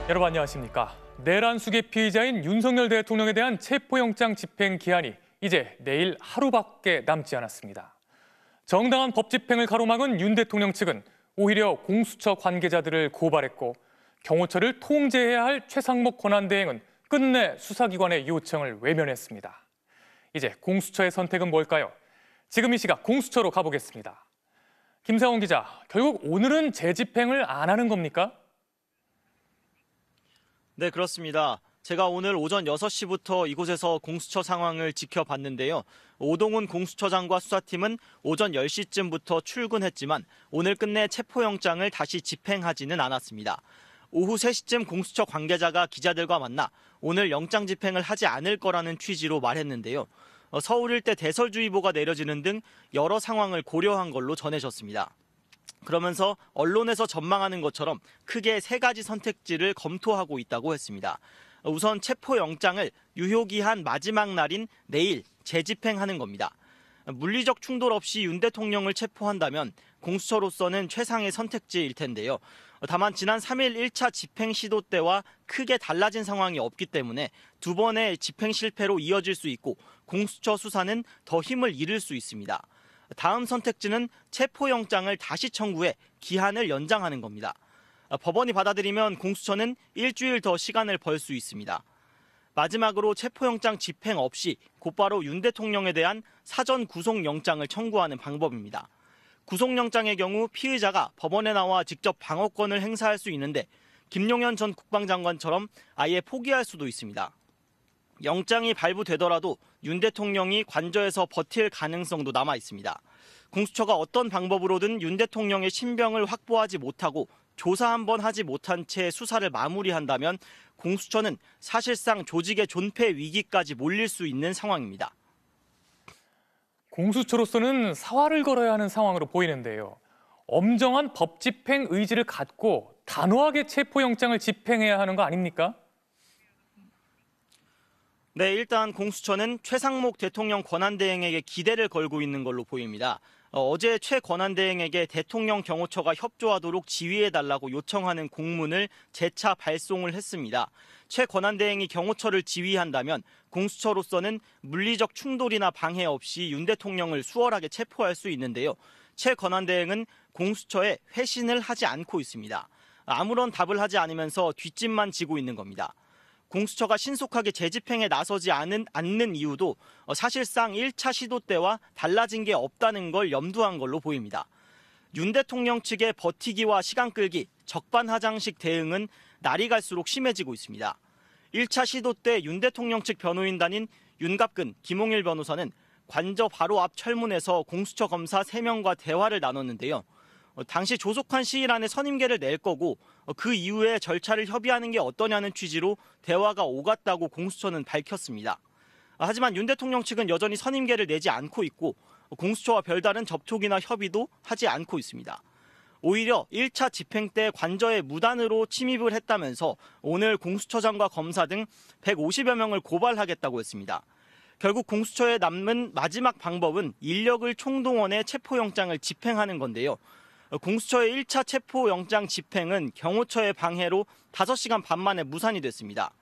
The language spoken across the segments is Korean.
여러분 안녕하십니까. 내란 수계 피의자인 윤석열 대통령에 대한 체포영장 집행 기한이 이제 내일 하루밖에 남지 않았습니다. 정당한 법 집행을 가로막은 윤 대통령 측은 오히려 공수처 관계자들을 고발했고 경호처를 통제해야 할 최상목 권한대행은 끝내 수사기관의 요청을 외면했습니다. 이제 공수처의 선택은 뭘까요? 지금 이 시각 공수처로 가보겠습니다. 김세원 기자, 결국 오늘은 재집행을 안 하는 겁니까? 네, 그렇습니다. 제가 오늘 오전 6시부터 이곳에서 공수처 상황을 지켜봤는데요. 오동훈 공수처장과 수사팀은 오전 10시쯤부터 출근했지만 오늘 끝내 체포영장을 다시 집행하지는 않았습니다. 오후 3시쯤 공수처 관계자가 기자들과 만나 오늘 영장 집행을 하지 않을 거라는 취지로 말했는데요. 서울 일대 대설주의보가 내려지는 등 여러 상황을 고려한 걸로 전해졌습니다. 그러면서 언론에서 전망하는 것처럼 크게 3가지 선택지를 검토하고 있다고 했습니다. 우선 체포영장을 유효기한 마지막 날인 내일 재집행하는 겁니다. 물리적 충돌 없이 윤 대통령을 체포한다면 공수처로서는 최상의 선택지일 텐데요. 다만 지난 3일 1차 집행 시도 때와 크게 달라진 상황이 없기 때문에 두 번의 집행 실패로 이어질 수 있고 공수처 수사는 더 힘을 잃을 수 있습니다. 다음 선택지는 체포영장을 다시 청구해 기한을 연장하는 겁니다. 법원이 받아들이면 공수처는 일주일 더 시간을 벌 수 있습니다. 마지막으로 체포영장 집행 없이 곧바로 윤 대통령에 대한 사전 구속영장을 청구하는 방법입니다. 구속영장의 경우 피의자가 법원에 나와 직접 방어권을 행사할 수 있는데 김용현 전 국방장관처럼 아예 포기할 수도 있습니다. 영장이 발부되더라도 윤 대통령이 관저에서 버틸 가능성도 남아 있습니다. 공수처가 어떤 방법으로든 윤 대통령의 신병을 확보하지 못하고 조사 한번 하지 못한 채 수사를 마무리한다면 공수처는 사실상 조직의 존폐 위기까지 몰릴 수 있는 상황입니다. 공수처로서는 사활을 걸어야 하는 상황으로 보이는데요. 엄정한 법 집행 의지를 갖고 단호하게 체포영장을 집행해야 하는 거 아닙니까? 네, 일단 공수처는 최상목 대통령 권한대행에게 기대를 걸고 있는 걸로 보입니다. 어제 최 권한대행에게 대통령 경호처가 협조하도록 지휘해달라고 요청하는 공문을 재차 발송을 했습니다. 최 권한대행이 경호처를 지휘한다면 공수처로서는 물리적 충돌이나 방해 없이 윤 대통령을 수월하게 체포할 수 있는데요. 최 권한대행은 공수처에 회신을 하지 않고 있습니다. 아무런 답을 하지 않으면서 뒷짐만 지고 있는 겁니다. 공수처가 신속하게 재집행에 나서지 않는 이유도 사실상 1차 시도 때와 달라진 게 없다는 걸 염두한 걸로 보입니다. 윤 대통령 측의 버티기와 시간 끌기, 적반하장식 대응은 날이 갈수록 심해지고 있습니다. 1차 시도 때 윤 대통령 측 변호인단인 윤갑근, 김홍일 변호사는 관저 바로 앞 철문에서 공수처 검사 3명과 대화를 나눴는데요. 당시 조속한 시일 안에 선임계를 낼 거고 그 이후에 절차를 협의하는 게 어떠냐는 취지로 대화가 오갔다고 공수처는 밝혔습니다. 하지만 윤 대통령 측은 여전히 선임계를 내지 않고 있고 공수처와 별다른 접촉이나 협의도 하지 않고 있습니다. 오히려 1차 집행 때 관저에 무단으로 침입을 했다면서 오늘 공수처장과 검사 등 150여 명을 고발하겠다고 했습니다. 결국 공수처에 남은 마지막 방법은 인력을 총동원해 체포영장을 집행하는 건데요. 공수처의 1차 체포영장 집행은 경호처의 방해로 5시간 반 만에 무산이 됐습니다.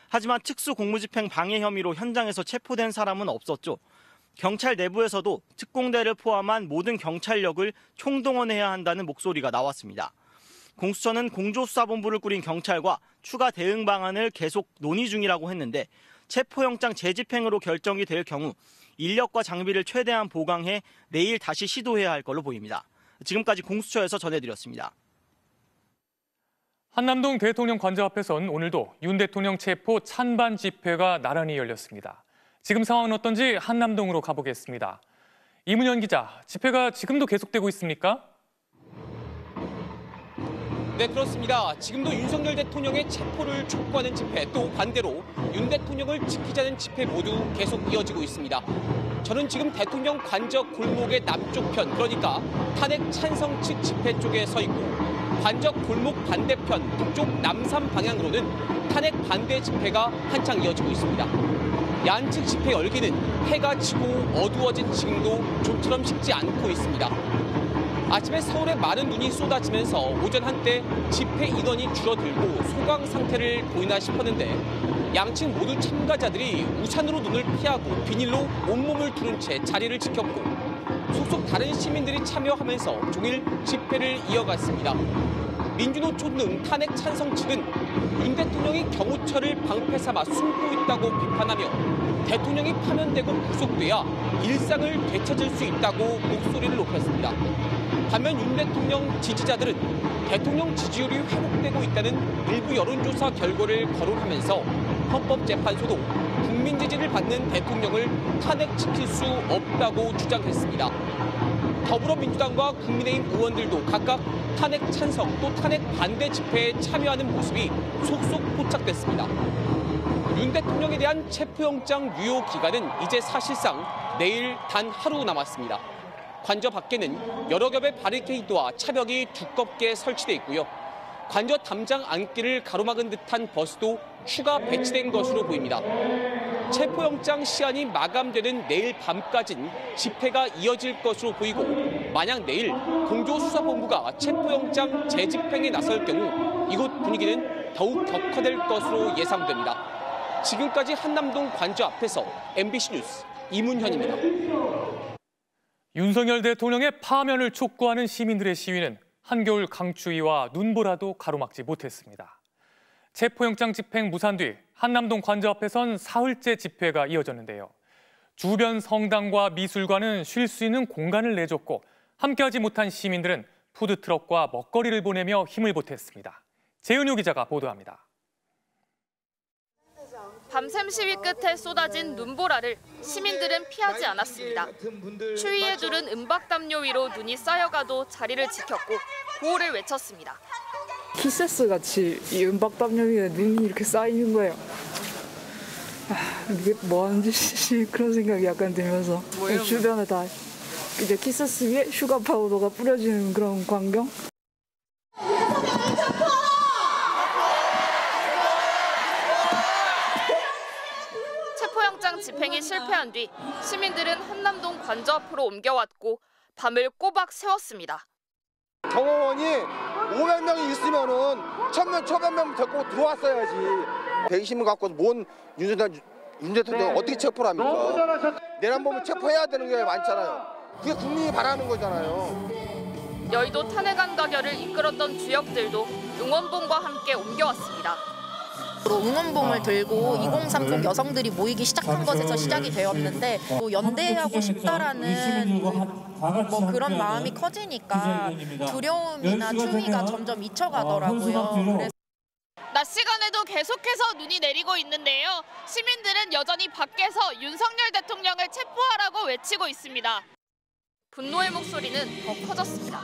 하지만 특수공무집행 방해 혐의로 현장에서 체포된 사람은 없었죠. 경찰 내부에서도 특공대를 포함한 모든 경찰력을 총동원해야 한다는 목소리가 나왔습니다. 공수처는 공조수사본부를 꾸린 경찰과 추가 대응 방안을 계속 논의 중이라고 했는데 체포영장 재집행으로 결정이 될 경우 인력과 장비를 최대한 보강해 내일 다시 시도해야 할 걸로 보입니다. 지금까지 공수처에서 전해드렸습니다. 한남동 대통령 관저 앞에선 오늘도 윤 대통령 체포 찬반 집회가 나란히 열렸습니다. 지금 상황은 어떤지 한남동으로 가보겠습니다. 이문현 기자, 집회가 지금도 계속되고 있습니까? 네, 그렇습니다. 지금도 윤석열 대통령의 체포를 촉구하는 집회, 또 반대로 윤 대통령을 지키자는 집회 모두 계속 이어지고 있습니다. 저는 지금 대통령 관저 골목의 남쪽 편, 그러니까 탄핵 찬성 측 집회 쪽에 서 있고 관저 골목 반대편, 북쪽 남산 방향으로는 탄핵 반대 집회가 한창 이어지고 있습니다. 양측 집회 열기는 해가 지고 어두워진 지금도 좀처럼 식지 않고 있습니다. 아침에 서울에 많은 눈이 쏟아지면서 오전 한때 집회 인원이 줄어들고 소강 상태를 보이나 싶었는데 양측 모두 참가자들이 우산으로 눈을 피하고 비닐로 온몸을 두른 채 자리를 지켰고 속속 다른 시민들이 참여하면서 종일 집회를 이어갔습니다. 민주노총 등 탄핵 찬성 측은 윤 대통령이 경호처를 방패 삼아 숨고 있다고 비판하며 대통령이 파면되고 구속돼야 일상을 되찾을 수 있다고 목소리를 높였습니다. 반면 윤 대통령 지지자들은 대통령 지지율이 회복되고 있다는 일부 여론조사 결과를 거론하면서 헌법재판소도 국민 지지를 받는 대통령을 탄핵시킬 수 없다고 주장했습니다. 더불어민주당과 국민의힘 의원들도 각각 탄핵 찬성 또 탄핵 반대 집회에 참여하는 모습이 속속 포착됐습니다. 윤 대통령에 대한 체포영장 유효 기간은 이제 사실상 내일 단 하루 남았습니다. 관저 밖에는 여러 겹의 바리케이드와 차벽이 두껍게 설치돼 있고요. 관저 담장 안길을 가로막은 듯한 버스도 추가 배치된 것으로 보입니다. 체포영장 시한이 마감되는 내일 밤까진 집회가 이어질 것으로 보이고 만약 내일 공조수사본부가 체포영장 재집행에 나설 경우 이곳 분위기는 더욱 격화될 것으로 예상됩니다. 지금까지 한남동 관저 앞에서 MBC 뉴스 이문현입니다. 윤석열 대통령의 파면을 촉구하는 시민들의 시위는 한겨울 강추위와 눈보라도 가로막지 못했습니다. 체포영장 집행 무산 뒤 한남동 관저 앞에선 사흘째 집회가 이어졌는데요. 주변 성당과 미술관은 쉴 수 있는 공간을 내줬고 함께하지 못한 시민들은 푸드트럭과 먹거리를 보내며 힘을 보탰습니다. 재은효 기자가 보도합니다. 밤샘 시위 끝에 쏟아진 눈보라를 시민들은 피하지 않았습니다. 추위에 두른 은박담요 위로 눈이 쌓여가도 자리를 지켰고 구호를 외쳤습니다. 키세스 같이 이 은박담요 위에 눈이 이렇게 쌓이는 거예요. 이게 뭐 하는 짓이지 그런 생각이 약간 들면서 주변에 다 이제 키세스 위에 슈가 파우더가 뿌려지는 그런 광경. 체포영장 집행이 실패한 뒤 시민들은 한남동 관저 앞으로 옮겨왔고 밤을 꼬박 세웠습니다. 경호원이 500명이 있으면은 1000명, 1000명 데리고 들어왔어야지. 120명 갖고 뭔 윤 대통령 어떻게 체포를 합니까? 내란 보면 체포해야 되는 게 많잖아요. 그게 국민이 바라는 거잖아요. 여의도 탄핵안 가결을 이끌었던 주역들도 응원봉과 함께 옮겨왔습니다. 응원봉을 들고 2030 여성들이 모이기 시작한 것에서 시작이 되었는데 또 연대하고 싶다라는 뭐 그런 마음이 커지니까 두려움이나 추위가 점점 잊혀가더라고요. 그래서 낮 시간에도 계속해서 눈이 내리고 있는데요. 시민들은 여전히 밖에서 윤석열 대통령을 체포하라고 외치고 있습니다. 분노의 목소리는 더 커졌습니다.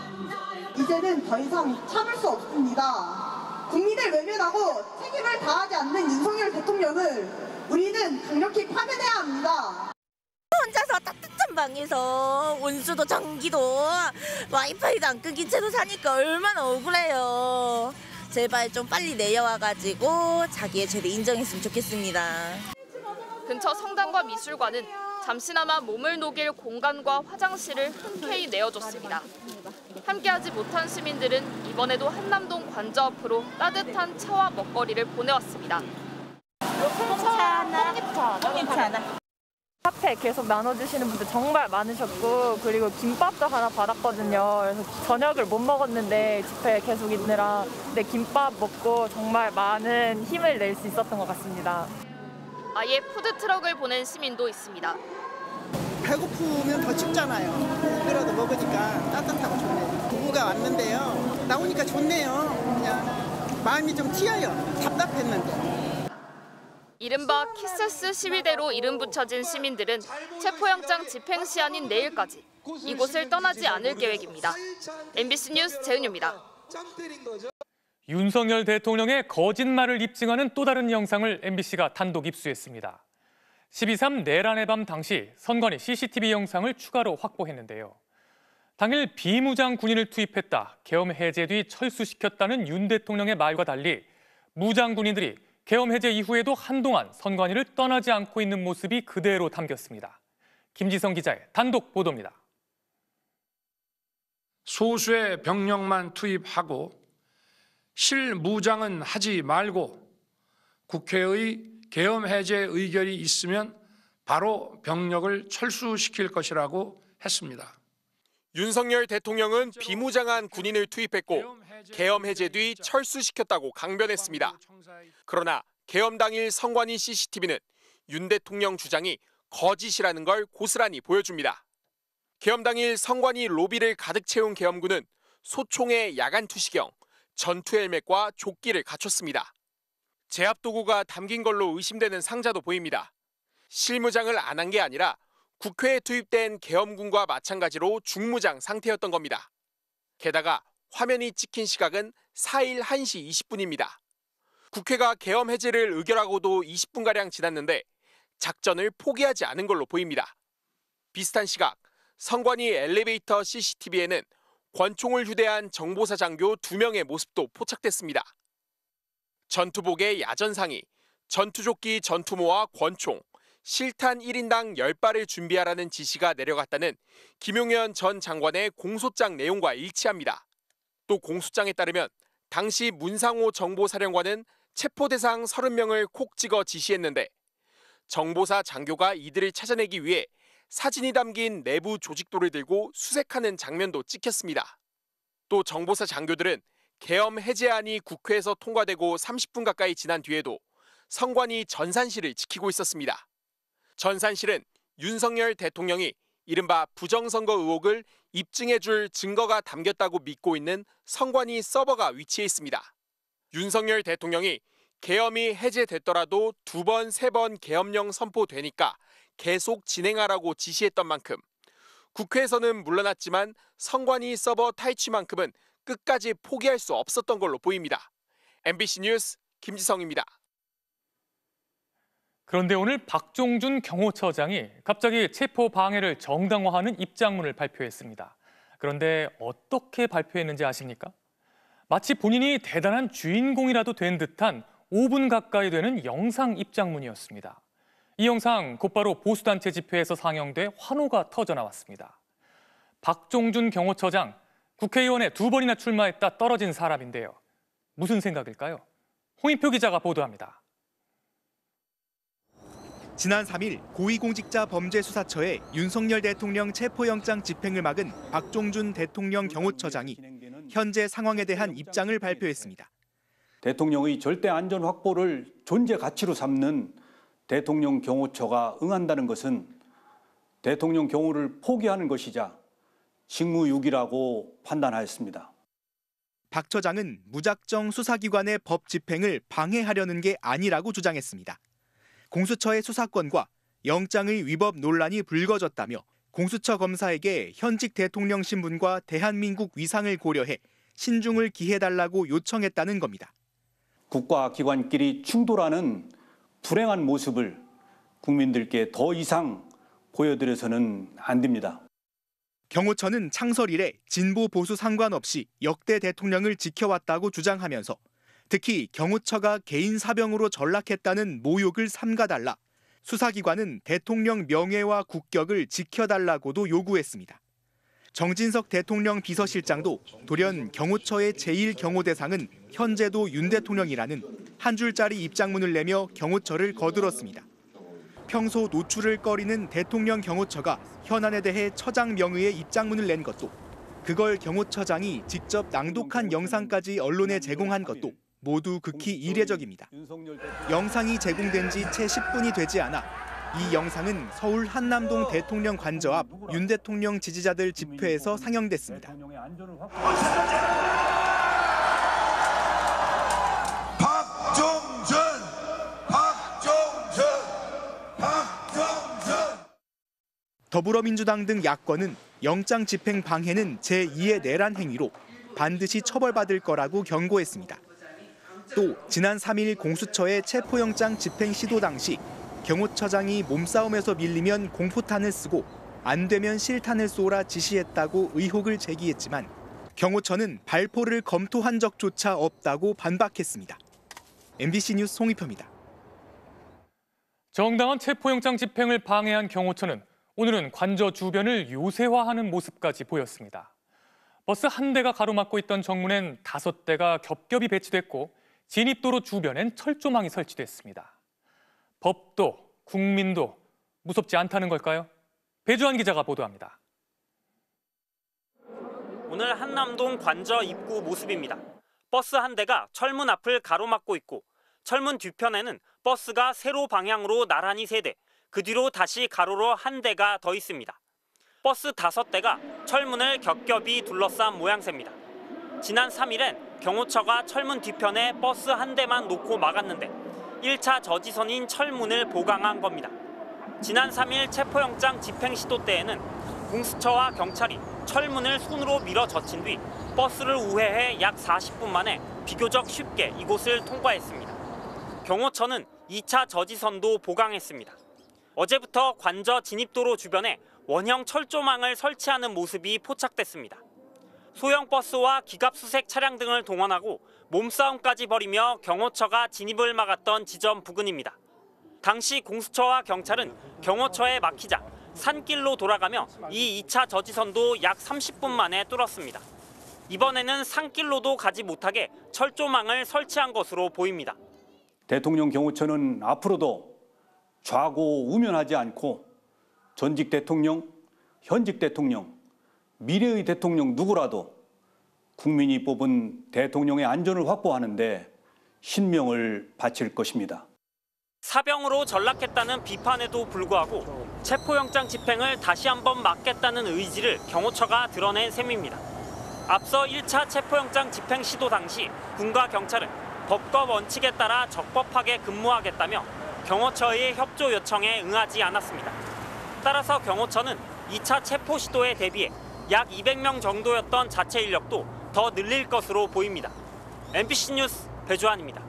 이제는 더 이상 참을 수 없습니다. 국민을 외면하고 책임을 다하지 않는 윤석열 대통령을 우리는 강력히 파면해야 합니다. 혼자서 따뜻한 방에서 온수도 전기도 와이파이도 안 끊긴 채로 사니까 얼마나 억울해요. 제발 좀 빨리 내려와가지고 자기의 죄를 인정했으면 좋겠습니다. 근처 성당과 미술관은 잠시나마 몸을 녹일 공간과 화장실을 흔쾌히 내어줬습니다. 함께하지 못한 시민들은 이번에도 한남동 관저 앞으로 따뜻한 차와 먹거리를 보내왔습니다. 괜찮아. 카페 계속 나눠주시는 분들 정말 많으셨고 그리고 김밥도 하나 받았거든요. 그래서 저녁을 못 먹었는데 집회 계속 있느라 근데 김밥 먹고 정말 많은 힘을 낼 수 있었던 것 같습니다. 아예 푸드트럭을 보낸 시민도 있습니다. 배고프면 더 춥잖아요. 고기라도 먹으니까 따뜻하고 좋네요. 부부가 왔는데요. 나오니까 좋네요. 그냥 마음이 좀 튀어요. 답답했는데. 이른바 키세스 시위대로 이름 붙여진 시민들은 체포영장 집행 시한인 내일까지 이곳을 떠나지 않을 계획입니다. MBC 뉴스 재은유입니다. 윤석열 대통령의 거짓말을 입증하는 또 다른 영상을 MBC가 단독 입수했습니다. 12.3 내란의 밤 당시 선관위 CCTV 영상을 추가로 확보했는데요. 당일 비무장 군인을 투입했다, 계엄 해제 뒤 철수시켰다는 윤 대통령의 말과 달리 무장 군인들이 계엄 해제 이후에도 한동안 선관위를 떠나지 않고 있는 모습이 그대로 담겼습니다. 김지성 기자의 단독 보도입니다. 소수의 병력만 투입하고 실무장은 하지 말고 국회의 계엄 해제 의결이 있으면 바로 병력을 철수시킬 것이라고 했습니다. 윤석열 대통령은 비무장한 군인을 투입했고 계엄 해제 뒤 철수시켰다고 강변했습니다. 그러나 계엄 당일 선관위 CCTV는 윤 대통령 주장이 거짓이라는 걸 고스란히 보여줍니다. 계엄 당일 선관위 로비를 가득 채운 계엄군은 소총의 야간 투시경, 전투 헬멧과 조끼를 갖췄습니다. 제압 도구가 담긴 걸로 의심되는 상자도 보입니다. 실무장을 안 한 게 아니라 국회에 투입된 계엄군과 마찬가지로 중무장 상태였던 겁니다. 게다가 화면이 찍힌 시각은 4일 1시 20분입니다. 국회가 계엄 해제를 의결하고도 20분가량 지났는데 작전을 포기하지 않은 걸로 보입니다. 비슷한 시각, 선관위 엘리베이터 CCTV에는 권총을 휴대한 정보사 장교 2명의 모습도 포착됐습니다. 전투복에 야전상의, 전투조끼 전투모와 권총, 실탄 1인당 10발을 준비하라는 지시가 내려갔다는 김용현 전 장관의 공소장 내용과 일치합니다. 또 공소장에 따르면 당시 문상호 정보사령관은 체포 대상 30명을 콕 찍어 지시했는데 정보사 장교가 이들을 찾아내기 위해 사진이 담긴 내부 조직도를 들고 수색하는 장면도 찍혔습니다. 또 정보사 장교들은 계엄 해제안이 국회에서 통과되고 30분 가까이 지난 뒤에도 선관위 전산실을 지키고 있었습니다. 전산실은 윤석열 대통령이 이른바 부정선거 의혹을 입증해줄 증거가 담겼다고 믿고 있는 선관위 서버가 위치해 있습니다. 윤석열 대통령이 계엄이 해제됐더라도 2번, 3번 계엄령 선포되니까 계속 진행하라고 지시했던 만큼 국회에서는 물러났지만 선관위 서버 탈취만큼은 끝까지 포기할 수 없었던 걸로 보입니다. MBC 뉴스 김지성입니다. 그런데 오늘 박종준 경호처장이 갑자기 체포 방해를 정당화하는 입장문을 발표했습니다. 그런데 어떻게 발표했는지 아십니까? 마치 본인이 대단한 주인공이라도 된 듯한 5분 가까이 되는 영상 입장문이었습니다. 이 영상 곧바로 보수단체 집회에서 상영돼 환호가 터져나왔습니다. 박종준 경호처장, 국회의원에 2번이나 출마했다 떨어진 사람인데요. 무슨 생각일까요? 홍인표 기자가 보도합니다. 지난 3일 고위공직자범죄수사처에 윤석열 대통령 체포영장 집행을 막은 박종준 대통령 경호처장이 현재 상황에 대한 입장을 발표했습니다. 대통령의 절대 안전 확보를 존재 가치로 삼는 대통령 경호처가 응한다는 것은 대통령 경호를 포기하는 것이자 직무유기라고 판단하였습니다. 박 처장은 무작정 수사기관의 법 집행을 방해하려는 게 아니라고 주장했습니다. 공수처의 수사권과 영장의 위법 논란이 불거졌다며 공수처 검사에게 현직 대통령 신분과 대한민국 위상을 고려해 신중을 기해달라고 요청했다는 겁니다. 국가기관끼리 충돌하는 불행한 모습을 국민들께 더 이상 보여드려서는 안 됩니다. 경호처는 창설 이래 진보 보수 상관없이 역대 대통령을 지켜왔다고 주장하면서 특히 경호처가 개인 사병으로 전락했다는 모욕을 삼가달라, 수사기관은 대통령 명예와 국격을 지켜달라고도 요구했습니다. 정진석 대통령 비서실장도 돌연 경호처의 제1경호대상은 현재도 윤 대통령이라는 한 줄짜리 입장문을 내며 경호처를 거들었습니다. 평소 노출을 꺼리는 대통령 경호처가 현안에 대해 처장 명의의 입장문을 낸 것도, 그걸 경호처장이 직접 낭독한 영상까지 언론에 제공한 것도 모두 극히 이례적입니다. 영상이 제공된 지 채 10분이 되지 않아 이 영상은 서울 한남동 대통령 관저 앞 윤 대통령 지지자들 집회에서 상영됐습니다. 더불어민주당 등 야권은 영장 집행 방해는 제2의 내란 행위로 반드시 처벌받을 거라고 경고했습니다. 또 지난 3일 공수처의 체포영장 집행 시도 당시 경호처장이 몸싸움에서 밀리면 공포탄을 쓰고 안 되면 실탄을 쏘라 지시했다고 의혹을 제기했지만 경호처는 발포를 검토한 적조차 없다고 반박했습니다. MBC 뉴스 송희표입니다. 정당한 체포영장 집행을 방해한 경호처는 오늘은 관저 주변을 요새화하는 모습까지 보였습니다. 버스 한 대가 가로막고 있던 정문엔 5대가 겹겹이 배치됐고 진입도로 주변엔 철조망이 설치됐습니다. 법도 국민도 무섭지 않다는 걸까요? 배주환 기자가 보도합니다. 오늘 한남동 관저 입구 모습입니다. 버스 한 대가 철문 앞을 가로막고 있고 철문 뒤편에는 버스가 세로 방향으로 나란히 3대, 그 뒤로 다시 가로로 한 대가 더 있습니다. 버스 5대가 철문을 겹겹이 둘러싼 모양새입니다. 지난 3일엔 경호처가 철문 뒤편에 버스 한 대만 놓고 막았는데 1차 저지선인 철문을 보강한 겁니다. 지난 3일 체포영장 집행 시도 때에는 공수처와 경찰이 철문을 손으로 밀어 젖힌 뒤 버스를 우회해 약 40분 만에 비교적 쉽게 이곳을 통과했습니다. 경호처는 2차 저지선도 보강했습니다. 어제부터 관저 진입도로 주변에 원형 철조망을 설치하는 모습이 포착됐습니다. 소형 버스와 기갑수색 차량 등을 동원하고 몸싸움까지 벌이며 경호처가 진입을 막았던 지점 부근입니다. 당시 공수처와 경찰은 경호처에 막히자 산길로 돌아가며 이 2차 저지선도 약 30분 만에 뚫었습니다. 이번에는 산길로도 가지 못하게 철조망을 설치한 것으로 보입니다. 대통령 경호처는 앞으로도 좌고우면하지 않고 전직 대통령, 현직 대통령, 미래의 대통령 누구라도 국민이 뽑은 대통령의 안전을 확보하는 데 신명을 바칠 것입니다. 사병으로 전락했다는 비판에도 불구하고 체포영장 집행을 다시 한번 막겠다는 의지를 경호처가 드러낸 셈입니다. 앞서 1차 체포영장 집행 시도 당시 군과 경찰은 법과 원칙에 따라 적법하게 근무하겠다며 경호처의 협조 요청에 응하지 않았습니다. 따라서 경호처는 2차 체포 시도에 대비해 약 200명 정도였던 자체 인력도 더 늘릴 것으로 보입니다. MBC 뉴스 배주환입니다.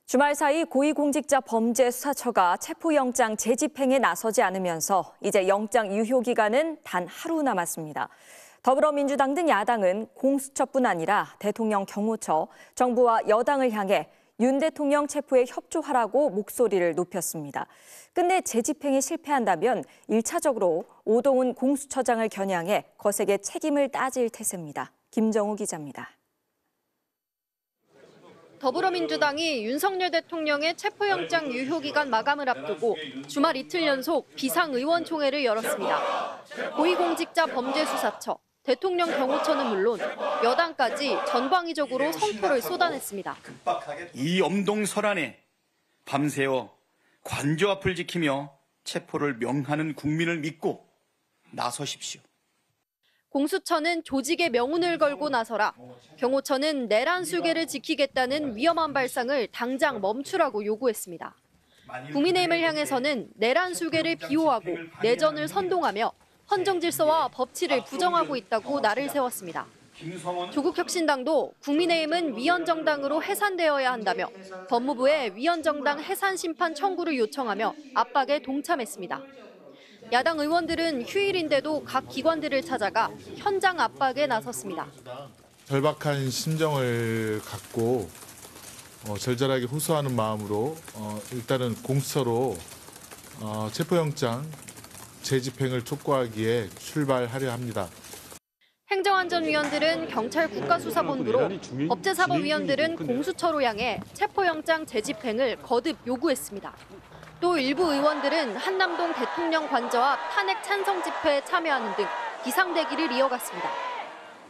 주말 사이 고위공직자범죄수사처가 체포영장 재집행에 나서지 않으면서 이제 영장 유효 기간은 단 하루 남았습니다. 더불어민주당 등 야당은 공수처뿐 아니라 대통령 경호처, 정부와 여당을 향해 윤 대통령 체포에 협조하라고 목소리를 높였습니다. 끝내 재집행에 실패한다면 1차적으로 오동훈 공수처장을 겨냥해 거세게 책임을 따질 태세입니다. 김정우 기자입니다. 더불어민주당이 윤석열 대통령의 체포영장 유효기간 마감을 앞두고 주말 이틀 연속 비상의원총회를 열었습니다. 고위공직자범죄수사처, 대통령 경호처는 물론 여당까지 전방위적으로 성토를 쏟아냈습니다. 이 엄동설안에 밤새워 관저 앞을 지키며 체포를 명하는 국민을 믿고 나서십시오. 공수처는 조직의 명운을 걸고 나서라, 경호처는 내란 수계를 지키겠다는 위험한 발상을 당장 멈추라고 요구했습니다. 국민의힘을 향해서는 내란 수계를 비호하고 내전을 선동하며 헌정질서와 법치를 부정하고 있다고 날을 세웠습니다. 조국혁신당도 국민의힘은 위헌정당으로 해산되어야 한다며 법무부에 위헌정당 해산 심판 청구를 요청하며 압박에 동참했습니다. 야당 의원들은 휴일인데도 각 기관들을 찾아가 현장 압박에 나섰습니다. 절박한 심정을 갖고 절절하게 호소하는 마음으로 일단은 공수처로 체포영장 재집행을 촉구하기에 출발하려 합니다. 행정안전위원들은 경찰 국가수사본부로, 법제사법위원들은 공수처로 향해 체포영장 재집행을 거듭 요구했습니다. 또 일부 의원들은 한남동 대통령 관저 앞 탄핵 찬성 집회에 참여하는 등 비상대기를 이어갔습니다.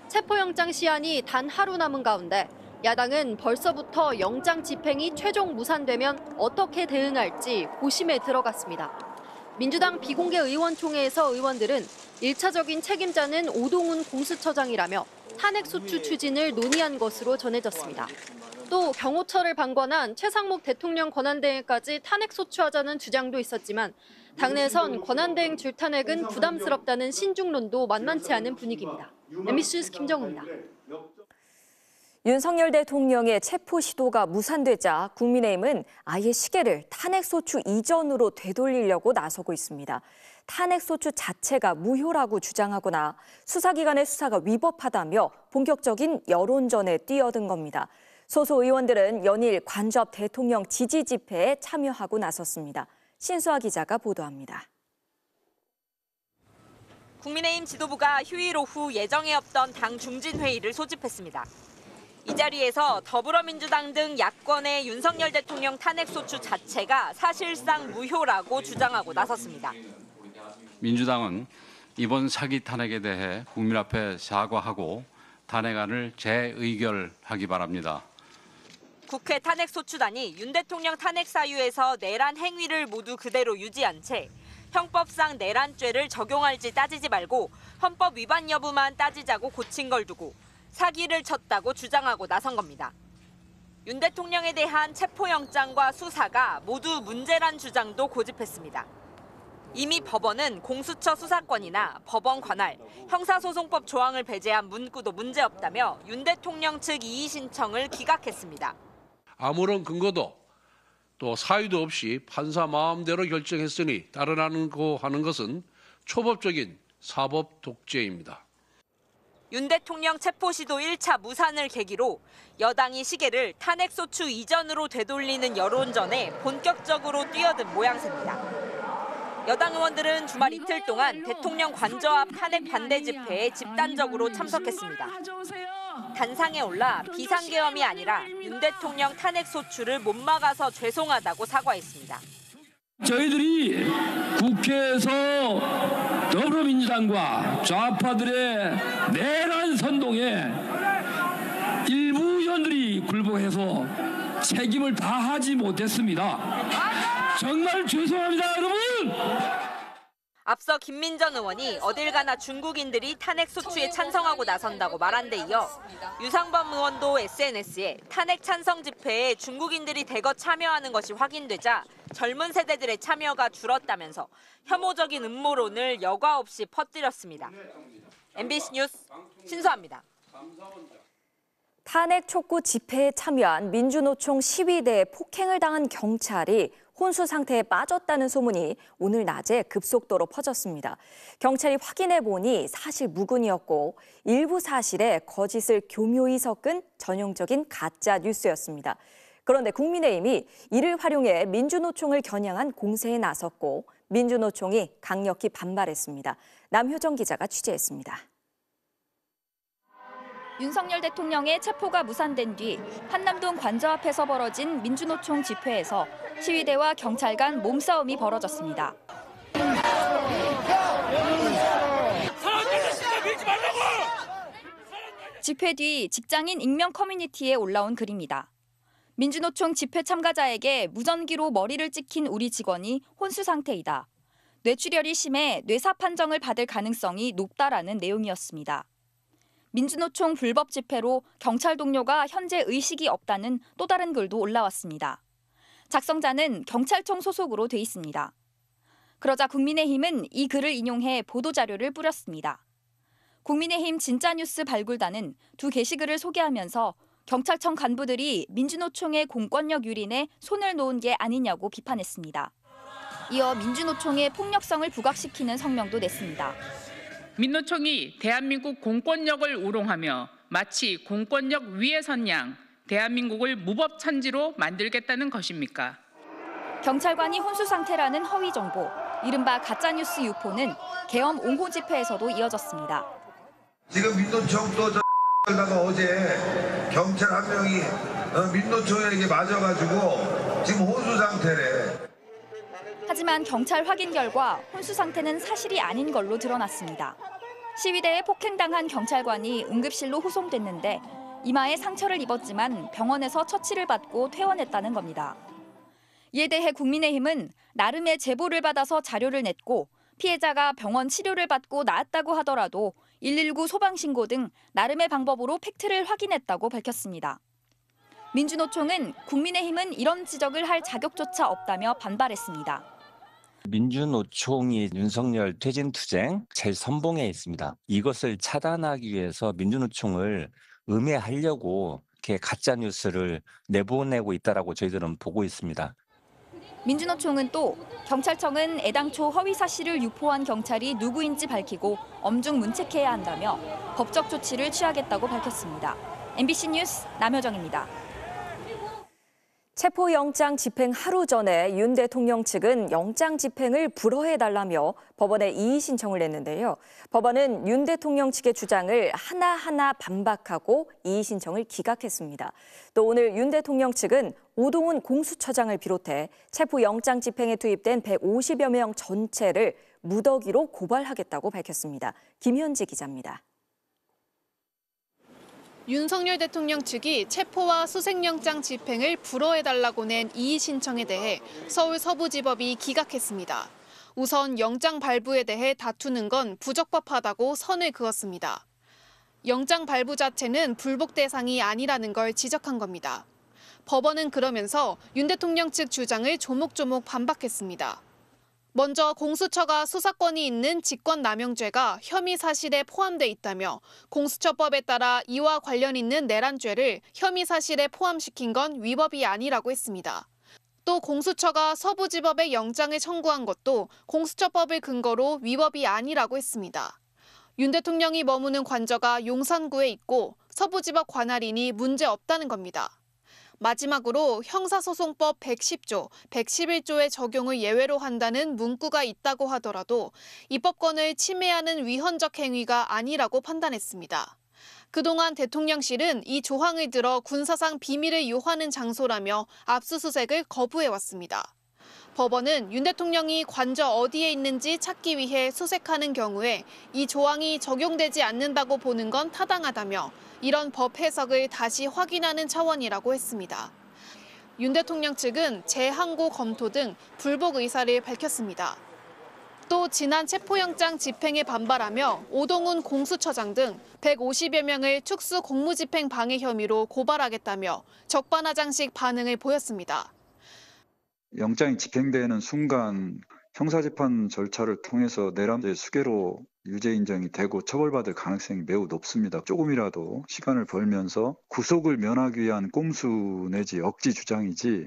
체포영장 시한이 단 하루 남은 가운데 야당은 벌써부터 영장 집행이 최종 무산되면 어떻게 대응할지 고심에 들어갔습니다. 민주당 비공개 의원총회에서 의원들은 1차적인 책임자는 오동훈 공수처장이라며 탄핵소추 추진을 논의한 것으로 전해졌습니다. 또 경호처를 방관한 최상목 대통령 권한대행까지 탄핵소추하자는 주장도 있었지만 당내에선 권한대행 줄탄핵은 부담스럽다는 신중론도 만만치 않은 분위기입니다. MBC 뉴스 김정우입니다. 윤석열 대통령의 체포 시도가 무산되자 국민의힘은 아예 시계를 탄핵소추 이전으로 되돌리려고 나서고 있습니다. 탄핵소추 자체가 무효라고 주장하거나 수사기관의 수사가 위법하다며 본격적인 여론전에 뛰어든 겁니다. 소수 의원들은 연일 관저 앞 대통령 지지 집회에 참여하고 나섰습니다. 신수아 기자가 보도합니다. 국민의힘 지도부가 휴일 오후 예정에 없던 당 중진회의를 소집했습니다. 이 자리에서 더불어민주당 등 야권의 윤석열 대통령 탄핵소추 자체가 사실상 무효라고 주장하고 나섰습니다. 민주당은 이번 사기 탄핵에 대해 국민 앞에 사과하고 탄핵안을 재의결하기 바랍니다. 국회 탄핵소추단이 윤 대통령 탄핵 사유에서 내란 행위를 모두 그대로 유지한 채 형법상 내란죄를 적용할지 따지지 말고 헌법 위반 여부만 따지자고 고친 걸 두고 사기를 쳤다고 주장하고 나선 겁니다. 윤 대통령에 대한 체포영장과 수사가 모두 문제란 주장도 고집했습니다. 이미 법원은 공수처 수사권이나 법원 관할, 형사소송법 조항을 배제한 문구도 문제없다며 윤 대통령 측 이의 신청을 기각했습니다. 아무런 근거도 또 사유도 없이 판사 마음대로 결정했으니 따르라고 하는 것은 초법적인 사법 독재입니다. 윤 대통령 체포 시도 1차 무산을 계기로 여당이 시계를 탄핵소추 이전으로 되돌리는 여론전에 본격적으로 뛰어든 모양새입니다. 여당 의원들은 주말 이틀 동안 대통령 관저 앞 탄핵 반대 집회에 집단적으로 참석했습니다. 단상에 올라 비상계엄이 아니라 윤 대통령 탄핵소추를 못 막아서 죄송하다고 사과했습니다. 저희들이 국회에서 더불어민주당과 좌파들의 내란 선동에 일부 의원들이 굴복해서 책임을 다하지 못했습니다. 정말 죄송합니다, 여러분! 앞서 김민전 의원이 어딜 가나 중국인들이 탄핵소추에 찬성하고 나선다고 말한 데 이어 유상범 의원도 SNS에 탄핵 찬성 집회에 중국인들이 대거 참여하는 것이 확인되자 젊은 세대들의 참여가 줄었다면서 혐오적인 음모론을 여과 없이 퍼뜨렸습니다. MBC 뉴스 신수아입니다. 탄핵 촉구 집회에 참여한 민주노총 시위대에 폭행을 당한 경찰이 혼수 상태에 빠졌다는 소문이 오늘 낮에 급속도로 퍼졌습니다. 경찰이 확인해 보니 사실 무근이었고 일부 사실에 거짓을 교묘히 섞은 전형적인 가짜 뉴스였습니다. 그런데 국민의힘이 이를 활용해 민주노총을 겨냥한 공세에 나섰고 민주노총이 강력히 반발했습니다. 남효정 기자가 취재했습니다. 윤석열 대통령의 체포가 무산된 뒤 한남동 관저 앞에서 벌어진 민주노총 집회에서 시위대와 경찰 간 몸싸움이 벌어졌습니다. 집회 뒤 직장인 익명 커뮤니티에 올라온 글입니다. 민주노총 집회 참가자에게 무전기로 머리를 찍힌 우리 직원이 혼수 상태이다. 뇌출혈이 심해 뇌사 판정을 받을 가능성이 높다라는 내용이었습니다. 민주노총 불법 집회로 경찰 동료가 현재 의식이 없다는 또 다른 글도 올라왔습니다. 작성자는 경찰청 소속으로 돼 있습니다. 그러자 국민의힘은 이 글을 인용해 보도자료를 뿌렸습니다. 국민의힘 진짜뉴스 발굴단은 두 게시글을 소개하면서 경찰청 간부들이 민주노총의 공권력 유린에 손을 놓은 게 아니냐고 비판했습니다. 이어 민주노총의 폭력성을 부각시키는 성명도 냈습니다. 민노총이 대한민국 공권력을 우롱하며 마치 공권력 위에 선 양 대한민국을 무법천지로 만들겠다는 것입니까? 경찰관이 혼수 상태라는 허위 정보, 이른바 가짜뉴스 유포는 계엄 옹호 집회에서도 이어졌습니다. 지금 민노총도 다가 어제 경찰 한 명이 민노총에게 맞아가지고 지금 혼수 상태래. 하지만 경찰 확인 결과 혼수 상태는 사실이 아닌 걸로 드러났습니다. 시위대에 폭행당한 경찰관이 응급실로 후송됐는데 이마에 상처를 입었지만 병원에서 처치를 받고 퇴원했다는 겁니다. 이에 대해 국민의힘은 나름의 제보를 받아서 자료를 냈고 피해자가 병원 치료를 받고 나았다고 하더라도 119 소방신고 등 나름의 방법으로 팩트를 확인했다고 밝혔습니다. 민주노총은 국민의힘은 이런 지적을 할 자격조차 없다며 반발했습니다. 민주노총이 윤석열 퇴진투쟁 제일 선봉에 있습니다. 이것을 차단하기 위해서 민주노총을 음해하려고 이렇게 가짜뉴스를 내보내고 있다라고 저희들은 보고 있습니다. 민주노총은 또 경찰청은 애당초 허위 사실을 유포한 경찰이 누구인지 밝히고 엄중 문책해야 한다며 법적 조치를 취하겠다고 밝혔습니다. MBC 뉴스 남효정입니다. 체포영장 집행 하루 전에 윤 대통령 측은 영장 집행을 불허해달라며 법원에 이의 신청을 냈는데요. 법원은 윤 대통령 측의 주장을 하나하나 반박하고 이의 신청을 기각했습니다. 또 오늘 윤 대통령 측은 오동훈 공수처장을 비롯해 체포영장 집행에 투입된 150여 명 전체를 무더기로 고발하겠다고 밝혔습니다. 김현지 기자입니다. 윤석열 대통령 측이 체포와 수색영장 집행을 불허해달라고 낸 이의 신청에 대해 서울 서부지법이 기각했습니다. 우선 영장 발부에 대해 다투는 건 부적법하다고 선을 그었습니다. 영장 발부 자체는 불복 대상이 아니라는 걸 지적한 겁니다. 법원은 그러면서 윤 대통령 측 주장을 조목조목 반박했습니다. 먼저 공수처가 수사권이 있는 직권남용죄가 혐의 사실에 포함돼 있다며 공수처법에 따라 이와 관련 있는 내란죄를 혐의 사실에 포함시킨 건 위법이 아니라고 했습니다. 또 공수처가 서부지법에 영장을 청구한 것도 공수처법을 근거로 위법이 아니라고 했습니다. 윤 대통령이 머무는 관저가 용산구에 있고 서부지법 관할이니 문제 없다는 겁니다. 마지막으로 형사소송법 110조, 111조의 적용을 예외로 한다는 문구가 있다고 하더라도 입법권을 침해하는 위헌적 행위가 아니라고 판단했습니다. 그동안 대통령실은 이 조항을 들어 군사상 비밀을 요하는 장소라며 압수수색을 거부해왔습니다. 법원은 윤 대통령이 관저 어디에 있는지 찾기 위해 수색하는 경우에 이 조항이 적용되지 않는다고 보는 건 타당하다며 이런 법 해석을 다시 확인하는 차원이라고 했습니다. 윤 대통령 측은 재항고 검토 등 불복 의사를 밝혔습니다. 또 지난 체포영장 집행에 반발하며 오동훈 공수처장 등 150여 명을 특수 공무집행 방해 혐의로 고발하겠다며 적반하장식 반응을 보였습니다. 영장이 집행되는 순간 형사재판 절차를 통해서 내란죄 수개로 유죄 인정이 되고 처벌받을 가능성이 매우 높습니다. 조금이라도 시간을 벌면서 구속을 면하기 위한 꼼수 내지 억지 주장이지.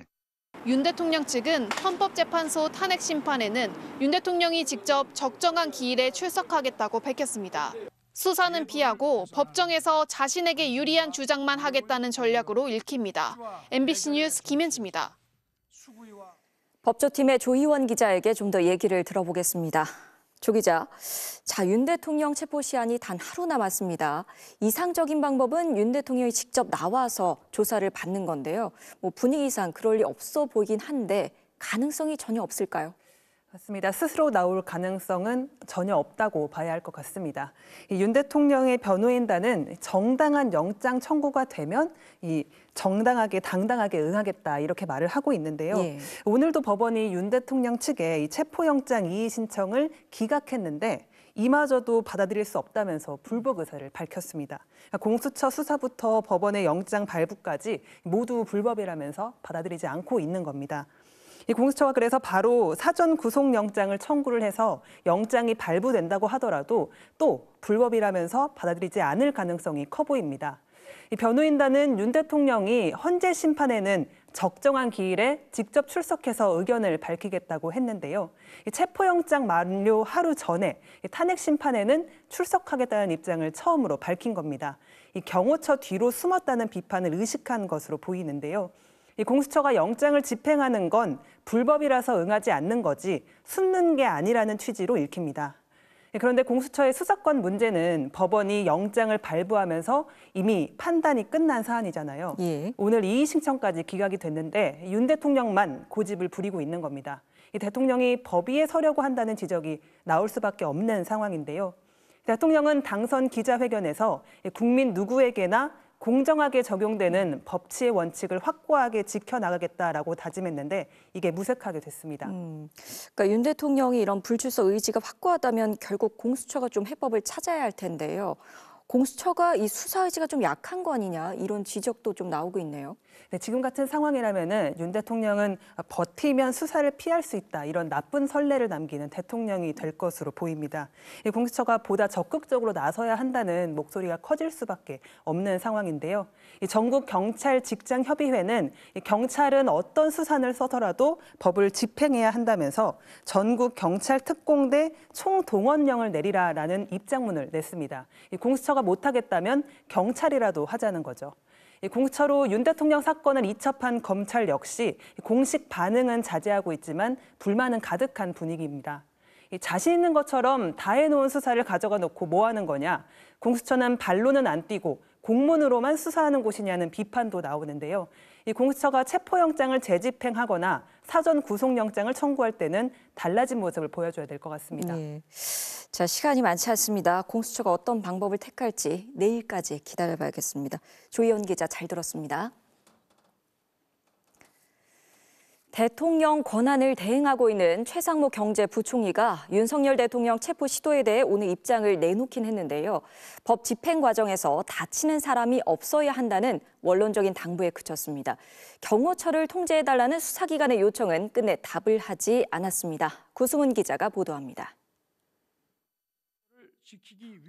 윤 대통령 측은 헌법재판소 탄핵 심판에는 윤 대통령이 직접 적정한 기일에 출석하겠다고 밝혔습니다. 수사는 피하고 법정에서 자신에게 유리한 주장만 하겠다는 전략으로 읽힙니다. MBC 뉴스 김현지입니다. 법조팀의 조희원 기자에게 좀 더 얘기를 들어보겠습니다. 조 기자, 윤 대통령 체포 시한이 단 하루 남았습니다. 이상적인 방법은 윤 대통령이 직접 나와서 조사를 받는 건데요. 분위기상 그럴 리 없어 보이긴 한데 가능성이 전혀 없을까요? 맞습니다. 스스로 나올 가능성은 전혀 없다고 봐야 할 것 같습니다. 윤 대통령의 변호인단은 정당한 영장 청구가 되면 정당하게 당당하게 응하겠다 이렇게 말을 하고 있는데요. 예. 오늘도 법원이 윤 대통령 측의 이 체포영장 이의 신청을 기각했는데 이마저도 받아들일 수 없다면서 불복 의사를 밝혔습니다. 공수처 수사부터 법원의 영장 발부까지 모두 불법이라면서 받아들이지 않고 있는 겁니다. 이 공수처가 그래서 바로 사전 구속영장을 청구를 해서 영장이 발부된다고 하더라도 또 불법이라면서 받아들이지 않을 가능성이 커 보입니다. 이 변호인단은 윤 대통령이 헌재 심판에는 적정한 기일에 직접 출석해서 의견을 밝히겠다고 했는데요. 이 체포영장 만료 하루 전에 탄핵 심판에는 출석하겠다는 입장을 처음으로 밝힌 겁니다. 이 경호처 뒤로 숨었다는 비판을 의식한 것으로 보이는데요. 이 공수처가 영장을 집행하는 건 불법이라서 응하지 않는 거지 숨는 게 아니라는 취지로 읽힙니다. 그런데 공수처의 수사권 문제는 법원이 영장을 발부하면서 이미 판단이 끝난 사안이잖아요. 예. 오늘 이의 신청까지 기각이 됐는데 윤 대통령만 고집을 부리고 있는 겁니다. 이 대통령이 법위에 서려고 한다는 지적이 나올 수밖에 없는 상황인데요. 대통령은 당선 기자회견에서 국민 누구에게나 공정하게 적용되는 법치의 원칙을 확고하게 지켜나가겠다라고 다짐했는데 이게 무색하게 됐습니다. 그러니까 윤 대통령이 이런 불출석 의지가 확고하다면 결국 공수처가 좀 해법을 찾아야 할 텐데요. 공수처가 이 수사 의지가 좀 약한 거 아니냐 이런 지적도 좀 나오고 있네요. 네, 지금 같은 상황이라면은 윤 대통령은 버티면 수사를 피할 수 있다 이런 나쁜 선례를 남기는 대통령이 될 것으로 보입니다. 이 공수처가 보다 적극적으로 나서야 한다는 목소리가 커질 수밖에 없는 상황인데요. 이 전국 경찰 직장 협의회는 경찰은 어떤 수단을 써더라도 법을 집행해야 한다면서 전국 경찰 특공대 총동원령을 내리라라는 입장문을 냈습니다. 이 공수처가 못하겠다면 경찰이라도 하자는 거죠. 공수처로 윤 대통령 사건을 이첩한 검찰 역시 공식 반응은 자제하고 있지만 불만은 가득한 분위기입니다. 자신 있는 것처럼 다 해놓은 수사를 가져가 놓고 뭐 하는 거냐. 공수처는 발로는 안 뛰고 공문으로만 수사하는 곳이냐는 비판도 나오는데요. 이 공수처가 체포영장을 재집행하거나 사전 구속영장을 청구할 때는 달라진 모습을 보여줘야 될 것 같습니다. 네. 자, 시간이 많지 않습니다. 공수처가 어떤 방법을 택할지 내일까지 기다려봐야겠습니다. 조희연 기자 잘 들었습니다. 대통령 권한을 대행하고 있는 최상무 경제부총리가 윤석열 대통령 체포 시도에 대해 오늘 입장을 내놓긴 했는데요. 법 집행 과정에서 다치는 사람이 없어야 한다는 원론적인 당부에 그쳤습니다. 경호처를 통제해달라는 수사기관의 요청은 끝내 답을 하지 않았습니다. 구승훈 기자가 보도합니다.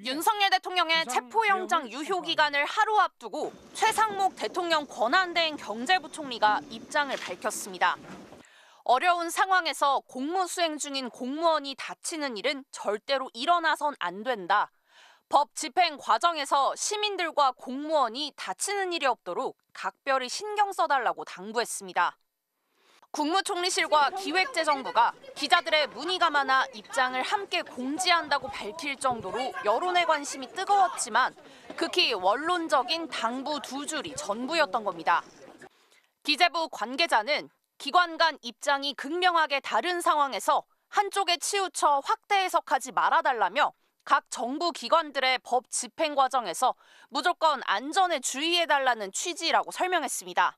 윤석열 대통령의 체포영장 유효 기간을 하루 앞두고 최상목 대통령 권한대행 경제부총리가 입장을 밝혔습니다. 어려운 상황에서 공무 수행 중인 공무원이 다치는 일은 절대로 일어나선 안 된다. 법 집행 과정에서 시민들과 공무원이 다치는 일이 없도록 각별히 신경 써달라고 당부했습니다. 국무총리실과 기획재정부가 기자들의 문의가 많아 입장을 함께 공지한다고 밝힐 정도로 여론의 관심이 뜨거웠지만 극히 원론적인 당부 두 줄이 전부였던 겁니다. 기재부 관계자는 기관 간 입장이 극명하게 다른 상황에서 한쪽에 치우쳐 확대 해석하지 말아달라며 각 정부 기관들의 법 집행 과정에서 무조건 안전에 주의해달라는 취지라고 설명했습니다.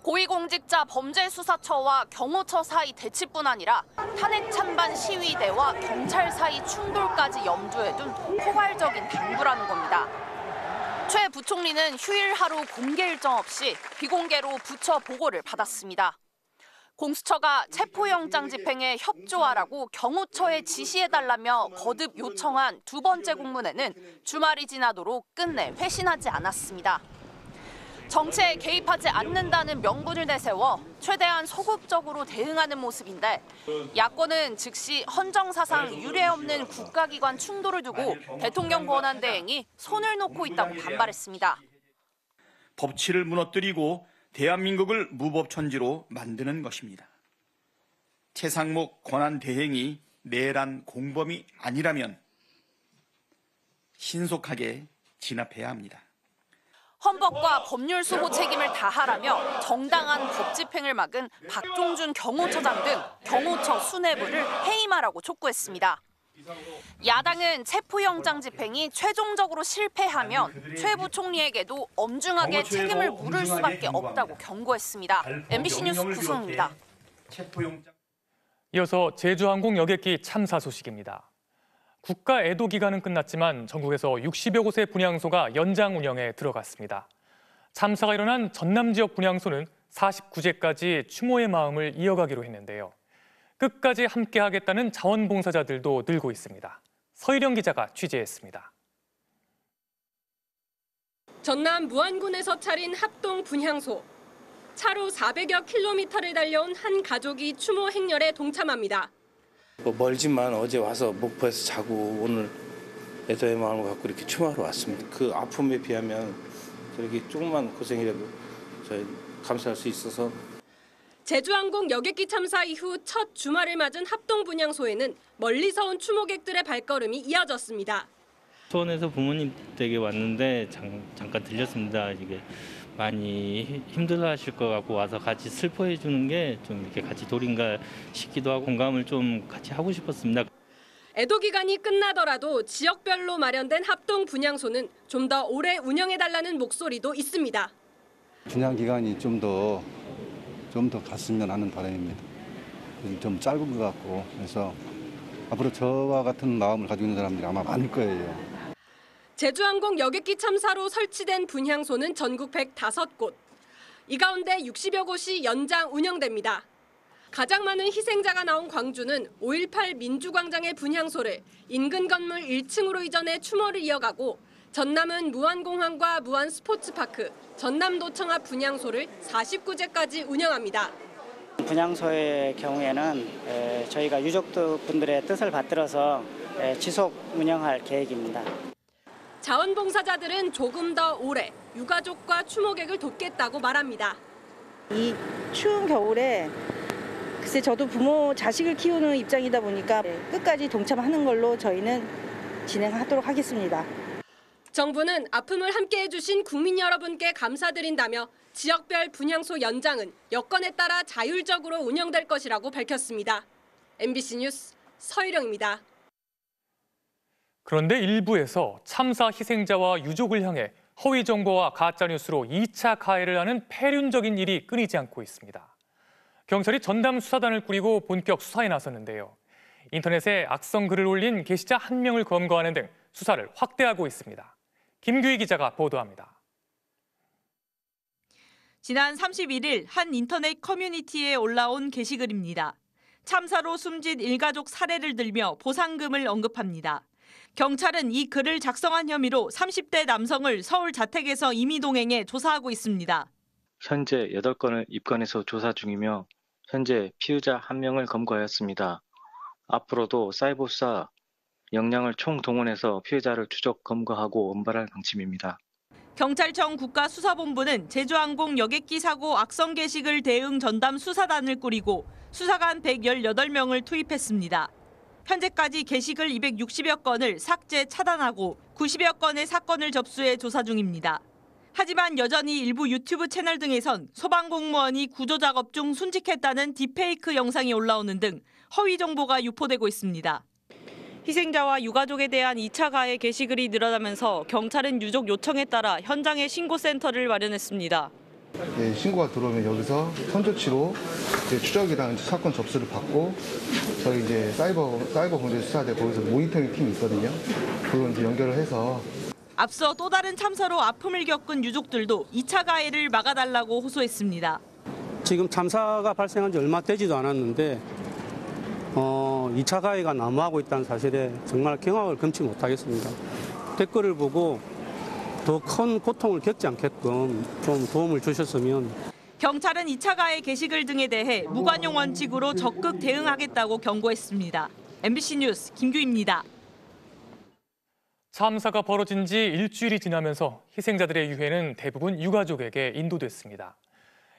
고위공직자 범죄수사처와 경호처 사이 대치뿐 아니라 탄핵 찬반 시위대와 경찰 사이 충돌까지 염두에 둔 포괄적인 당부라는 겁니다. 최 부총리는 휴일 하루 공개 일정 없이 비공개로 부처 보고를 받았습니다. 공수처가 체포영장 집행에 협조하라고 경호처에 지시해달라며 거듭 요청한 두 번째 공문에는 주말이 지나도록 끝내 회신하지 않았습니다. 정치에 개입하지 않는다는 명분을 내세워 최대한 소극적으로 대응하는 모습인데 야권은 즉시 헌정사상 유례없는 국가기관 충돌을 두고 대통령 권한 대행이 손을 놓고 있다고 반발했습니다. 법치를 무너뜨리고 대한민국을 무법천지로 만드는 것입니다. 최상목 권한 대행이 내란 공범이 아니라면 신속하게 진압해야 합니다. 헌법과 법률 수호 책임을 다하라며 정당한 법 집행을 막은 박종준 경호처장 등 경호처 수뇌부를 해임하라고 촉구했습니다. 야당은 체포영장 집행이 최종적으로 실패하면 최 부총리에게도 엄중하게 책임을 물을 수밖에 없다고 경고했습니다. MBC 뉴스 구승훈입니다. 이어서 제주항공 여객기 참사 소식입니다. 국가 애도 기간은 끝났지만 전국에서 60여 곳의 분향소가 연장 운영에 들어갔습니다. 참사가 일어난 전남 지역 분향소는 49제까지 추모의 마음을 이어가기로 했는데요. 끝까지 함께하겠다는 자원봉사자들도 늘고 있습니다. 서희령 기자가 취재했습니다. 전남 무안군에서 차린 합동 분향소. 차로 400여 킬로미터를 달려온 한 가족이 추모 행렬에 동참합니다. 멀지만 어제 와서 목포에서 자고 오늘 애도의 마음을 갖고 이렇게 추모하러 왔습니다. 그 아픔에 비하면 저렇게 조금만 고생이라도 저희 감수할 수 있어서. 제주항공 여객기 참사 이후 첫 주말을 맞은 합동 분향소에는 멀리서 온 추모객들의 발걸음이 이어졌습니다. 수원에서 부모님 댁에 왔는데 잠깐 들렸습니다. 이게 많이 힘들어하실 것 같고 와서 같이 슬퍼해 주는 게 좀 이렇게 같이 도린가 싶기도 하고 공감을 좀 같이 하고 싶었습니다. 애도 기간이 끝나더라도 지역별로 마련된 합동 분향소는 좀 더 오래 운영해달라는 목소리도 있습니다. 분향 기간이 좀 더 갔으면 하는 바람입니다. 좀 짧은 것 같고 그래서 앞으로 저와 같은 마음을 가지고 있는 사람들이 아마 많을 거예요. 제주항공 여객기 참사로 설치된 분향소는 전국 105곳. 이 가운데 60여 곳이 연장 운영됩니다. 가장 많은 희생자가 나온 광주는 5.18 민주광장의 분향소를 인근 건물 1층으로 이전해 추모를 이어가고 전남은 무안공항과 무안스포츠파크, 전남도청 앞 분향소를 49제까지 운영합니다. 분향소의 경우에는 저희가 유족분들의 뜻을 받들어서 지속 운영할 계획입니다. 자원봉사자들은 조금 더 오래 유가족과 추모객을 돕겠다고 말합니다. 이 추운 겨울에 글쎄 저도 부모 자식을 키우는 입장이다 보니까 끝까지 동참하는 걸로 저희는 진행하도록 하겠습니다. 정부는 아픔을 함께해 주신 국민 여러분께 감사드린다며 지역별 분향소 연장은 여건에 따라 자율적으로 운영될 것이라고 밝혔습니다. MBC 뉴스 서희령입니다. 그런데 일부에서 참사 희생자와 유족을 향해 허위 정보와 가짜 뉴스로 2차 가해를 하는 폐륜적인 일이 끊이지 않고 있습니다. 경찰이 전담 수사단을 꾸리고 본격 수사에 나섰는데요. 인터넷에 악성 글을 올린 게시자 1명을 검거하는 등 수사를 확대하고 있습니다. 김규희 기자가 보도합니다. 지난 31일 한 인터넷 커뮤니티에 올라온 게시글입니다. 참사로 숨진 일가족 사례를 들며 보상금을 언급합니다. 경찰은 이 글을 작성한 혐의로 30대 남성을 서울 자택에서 임의동행해 조사하고 있습니다. 현재 8건을 입건해서 조사 중이며 현재 피의자 1명을 검거하였습니다. 앞으로도 사이버 수사 역량을 총동원해서 피해자를 추적 검거하고 엄발할 방침입니다. 경찰청 국가수사본부는 제주항공 여객기 사고 악성 게시글 대응 전담 수사단을 꾸리고 수사관 118명을 투입했습니다. 현재까지 게시글 260여 건을 삭제, 차단하고 90여 건의 사건을 접수해 조사 중입니다. 하지만 여전히 일부 유튜브 채널 등에선 소방공무원이 구조작업 중 순직했다는 딥페이크 영상이 올라오는 등 허위 정보가 유포되고 있습니다. 희생자와 유가족에 대한 2차 가해 게시글이 늘어나면서 경찰은 유족 요청에 따라 현장에 신고센터를 마련했습니다. 예, 신고가 들어오면 여기서 선조치로 추적이랑 사건 접수를 받고 저희 이제 사이버 범죄 수사대 거기서 모니터링 팀이 있거든요. 그걸 이제 연결을 해서 앞서 또 다른 참사로 아픔을 겪은 유족들도 2차 가해를 막아달라고 호소했습니다. 지금 참사가 발생한 지 얼마 되지도 않았는데 2차 가해가 난무하고 있다는 사실에 정말 경악을 금치 못하겠습니다. 댓글을 보고 더 큰 고통을 겪지 않게끔 좀 도움을 주셨으면. 경찰은 2차 가해 게시글 등에 대해 무관용 원칙으로 적극 대응하겠다고 경고했습니다. MBC 뉴스 김규희입니다. 참사가 벌어진 지 일주일이 지나면서 희생자들의 유해는 대부분 유가족에게 인도됐습니다.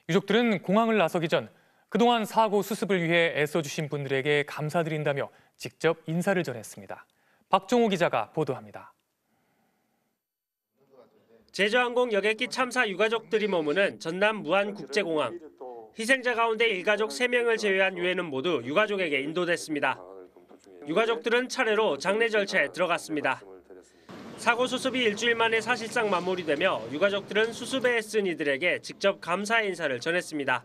유족들은 공항을 나서기 전 그동안 사고 수습을 위해 애써주신 분들에게 감사드린다며 직접 인사를 전했습니다. 박종호 기자가 보도합니다. 제주항공 여객기 참사 유가족들이 머무는 전남 무안국제공항. 희생자 가운데 일가족 3명을 제외한 유해는 모두 유가족에게 인도됐습니다. 유가족들은 차례로 장례 절차에 들어갔습니다. 사고 수습이 일주일 만에 사실상 마무리되며 유가족들은 수습에 애쓴 이들에게 직접 감사의 인사를 전했습니다.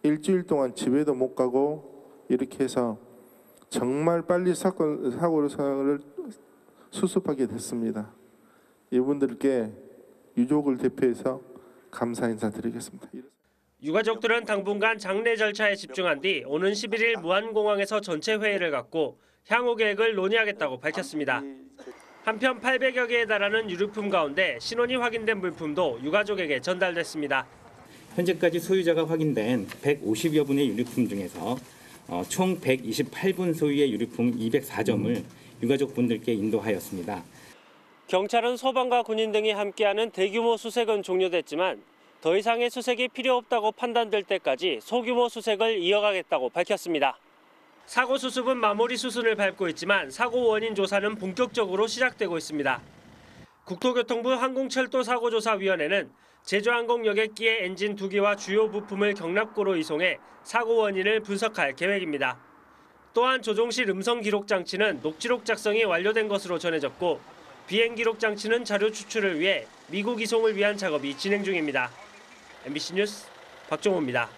일주일 동안 집에도 못 가고 이렇게 해서 정말 빨리 사고를 수습하게 됐습니다. 이분들께 유족을 대표해서 감사 인사드리겠습니다. 유가족들은 당분간 장례 절차에 집중한 뒤 오는 11일 무안공항에서 전체 회의를 갖고 향후 계획을 논의하겠다고 밝혔습니다. 한편 800여 개에 달하는 유류품 가운데 신원이 확인된 물품도 유가족에게 전달됐습니다. 현재까지 소유자가 확인된 150여 분의 유류품 중에서 총 128분 소유의 유류품 204점을 유가족분들께 인도하였습니다. 경찰은 소방과 군인 등이 함께하는 대규모 수색은 종료됐지만 더 이상의 수색이 필요 없다고 판단될 때까지 소규모 수색을 이어가겠다고 밝혔습니다. 사고 수습은 마무리 수순을 밟고 있지만 사고 원인 조사는 본격적으로 시작되고 있습니다. 국토교통부 항공철도사고조사위원회는 제주항공 여객기의 엔진 2기와 주요 부품을 경납고로 이송해 사고 원인을 분석할 계획입니다. 또한 조종실 음성 기록 장치는 녹취록 작성이 완료된 것으로 전해졌고 비행 기록 장치는 자료 추출을 위해 미국 이송을 위한 작업이 진행 중입니다. MBC 뉴스 박종호입니다.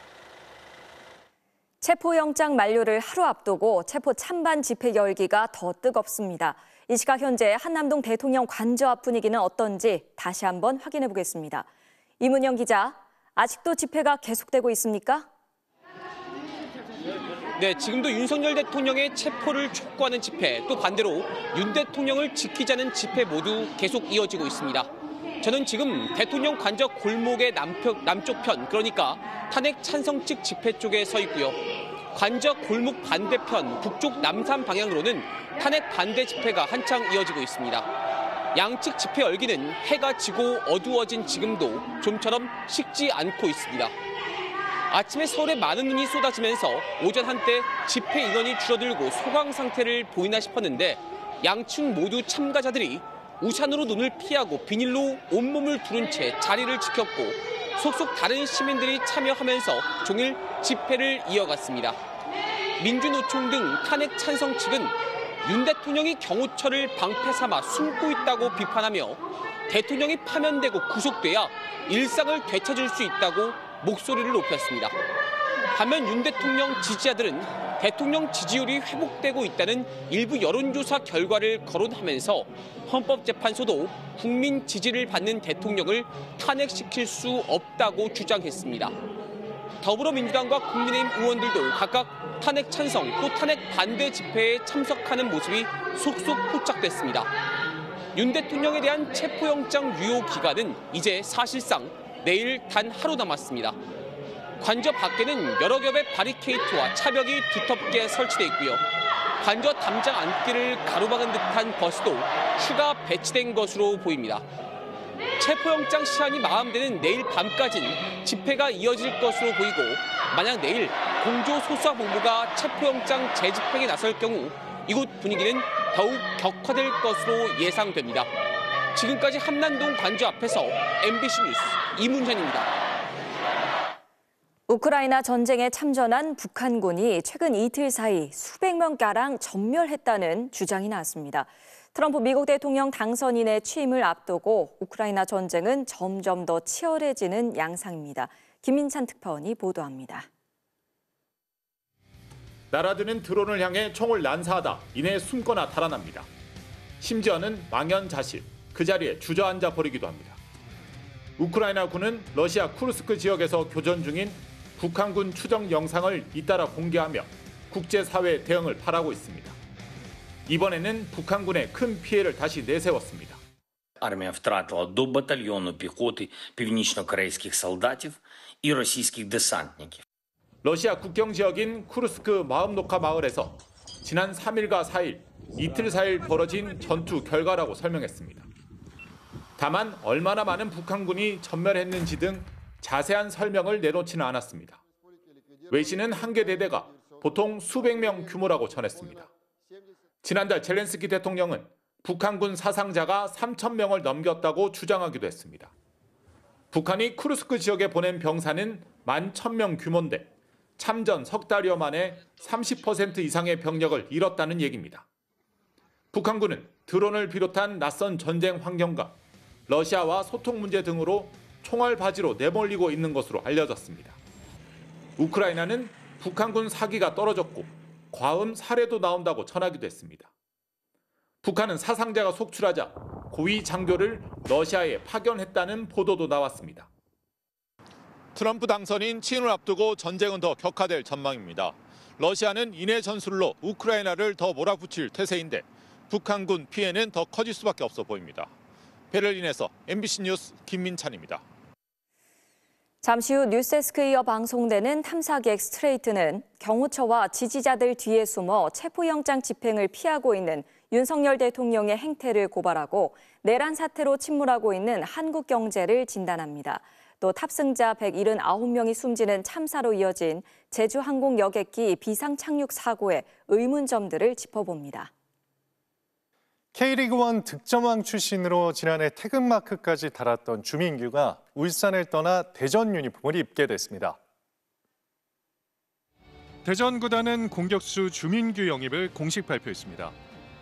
체포영장 만료를 하루 앞두고 체포 찬반 집회 열기가 더 뜨겁습니다. 이 시각 현재 한남동 대통령 관저 앞 분위기는 어떤지 다시 한번 확인해 보겠습니다. 이문영 기자, 아직도 집회가 계속되고 있습니까? 네, 지금도 윤석열 대통령의 체포를 촉구하는 집회, 또 반대로 윤 대통령을 지키자는 집회 모두 계속 이어지고 있습니다. 저는 지금 대통령 관저 골목의 남쪽 편, 그러니까 탄핵 찬성 측 집회 쪽에 서 있고요. 관저 골목 반대편, 북쪽 남산 방향으로는 탄핵 반대 집회가 한창 이어지고 있습니다. 양측 집회 열기는 해가 지고 어두워진 지금도 좀처럼 식지 않고 있습니다. 아침에 서울에 많은 눈이 쏟아지면서 오전 한때 집회 인원이 줄어들고 소강 상태를 보이나 싶었는데 양측 모두 참가자들이 우산으로 눈을 피하고 비닐로 온몸을 두른 채 자리를 지켰고 속속 다른 시민들이 참여하면서 종일 집회를 이어갔습니다. 민주노총 등 탄핵 찬성 측은 윤 대통령이 경호처를 방패 삼아 숨고 있다고 비판하며 대통령이 파면되고 구속돼야 일상을 되찾을 수 있다고 목소리를 높였습니다. 반면 윤 대통령 지지자들은 대통령 지지율이 회복되고 있다는 일부 여론조사 결과를 거론하면서 헌법재판소도 국민 지지를 받는 대통령을 탄핵시킬 수 없다고 주장했습니다. 더불어민주당과 국민의힘 의원들도 각각 탄핵 찬성 또 탄핵 반대 집회에 참석하는 모습이 속속 포착됐습니다. 윤 대통령에 대한 체포영장 유효 기간은 이제 사실상 내일 단 하루 남았습니다. 관저 밖에는 여러 겹의 바리케이트와 차벽이 두텁게 설치돼 있고요. 관저 담장 안길을 가로막은 듯한 버스도 추가 배치된 것으로 보입니다. 체포영장 시한이 마감되는 내일 밤까지는 집회가 이어질 것으로 보이고 만약 내일 공조수사본부가 체포영장 재집행에 나설 경우 이곳 분위기는 더욱 격화될 것으로 예상됩니다. 지금까지 한남동 관저 앞에서 MBC 뉴스 이문현입니다. 우크라이나 전쟁에 참전한 북한군이 최근 이틀 사이 수백 명가량 전멸했다는 주장이 나왔습니다. 트럼프 미국 대통령 당선인의 취임을 앞두고 우크라이나 전쟁은 점점 더 치열해지는 양상입니다. 김민찬 특파원이 보도합니다. 날아드는 드론을 향해 총을 난사하다 이내 숨거나 달아납니다. 심지어는 망연자실, 그 자리에 주저앉아 버리기도 합니다. 우크라이나군은 러시아 쿠르스크 지역에서 교전 중인 북한군 추정 영상을 잇따라 공개하며 국제사회 대응을 바라고 있습니다. 이번에는 북한군의 큰 피해를 다시 내세웠습니다. Армія втратила до батальйону піхоти північно-корейських солдатів і російських десантників. 러시아 국경 지역인 쿠르스크 마음노카 마을에서 지난 3일과 4일, 이틀 사이일 벌어진 전투 결과라고 설명했습니다. 다만 얼마나 많은 북한군이 전멸했는지 등 자세한 설명을 내놓지는 않았습니다. 외신은 한 개 대대가 보통 수백 명 규모라고 전했습니다. 지난달 젤렌스키 대통령은 북한군 사상자가 3,000명을 넘겼다고 주장하기도 했습니다. 북한이 쿠르스크 지역에 보낸 병사는 11,000명 규모인데 참전 석 달여 만에 30% 이상의 병력을 잃었다는 얘기입니다. 북한군은 드론을 비롯한 낯선 전쟁 환경과 러시아와 소통 문제 등으로 총알바지로 내몰리고 있는 것으로 알려졌습니다. 우크라이나는 북한군 사기가 떨어졌고 과음 사례도 나온다고 전하기도 했습니다. 북한은 사상자가 속출하자 고위 장교를 러시아에 파견했다는 보도도 나왔습니다. 트럼프 당선인 취임을 앞두고 전쟁은 더 격화될 전망입니다. 러시아는 인해 전술로 우크라이나를 더 몰아붙일 태세인데 북한군 피해는 더 커질 수밖에 없어 보입니다. 베를린에서 MBC 뉴스 김민찬입니다. 잠시 후 뉴스데스크에 이어 방송되는 탐사기 엑스트레이트는 경호처와 지지자들 뒤에 숨어 체포영장 집행을 피하고 있는 윤석열 대통령의 행태를 고발하고 내란 사태로 침몰하고 있는 한국 경제를 진단합니다. 또 탑승자 179명이 숨지는 참사로 이어진 제주항공 여객기 비상 착륙 사고의 의문점들을 짚어봅니다. K리그1 득점왕 출신으로 지난해 태극마크까지 달았던 주민규가 울산을 떠나 대전 유니폼을 입게 됐습니다. 대전 구단은 공격수 주민규 영입을 공식 발표했습니다.